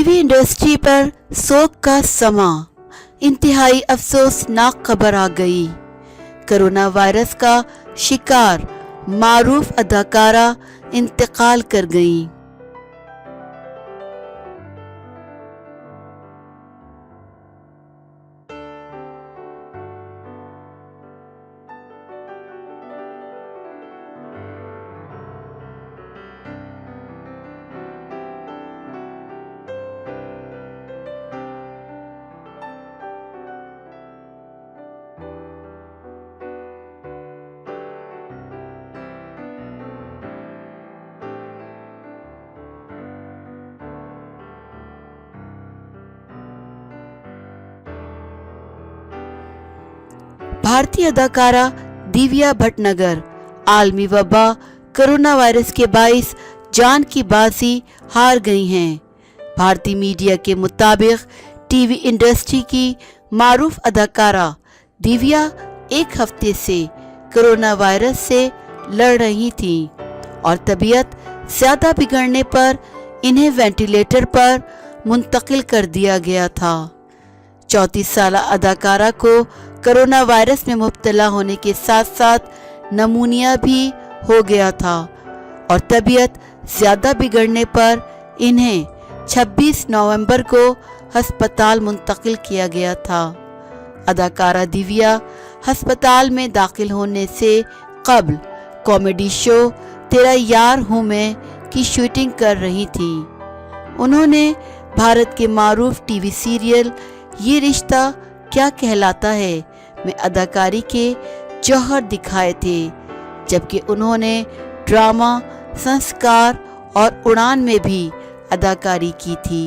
TV industry पर शोक का समा, इंतहाई अफसोसनाक खबर आ गई। कोरोना वायरस का शिकार मारूफ अदाकारा इंतकाल कर गईं। भारतीय अदाकारा दिव्या भटनागर आलमी वबा कोरोना वायरस के बाइस जान की बाजी हार गई हैं। भारतीय मीडिया के मुताबिक टीवी इंडस्ट्री की मारूफ अदाकारा दिव्या एक हफ्ते से कोरोना वायरस से लड़ रही थीं और तबीयत ज्यादा बिगड़ने पर इन्हें वेंटिलेटर पर मुंतकिल कर दिया गया था। 34 साल अदाकारा को कोरोना वायरस में मुब्तला होने के साथ साथ नमूनिया भी हो गया था और तबीयत ज़्यादा बिगड़ने पर इन्हें 26 नवंबर को अस्पताल मुंतकिल किया गया था। अदाकारा दिव्या अस्पताल में दाखिल होने से कबल कॉमेडी शो तेरा यार हूँ मैं की शूटिंग कर रही थी। उन्होंने भारत के मारूफ टीवी सीरियल ये रिश्ता क्या कहलाता है में अदाकारी के जौहर दिखाए थे, जबकि उन्होंने ड्रामा संस्कार और उड़ान में भी अदाकारी की थी।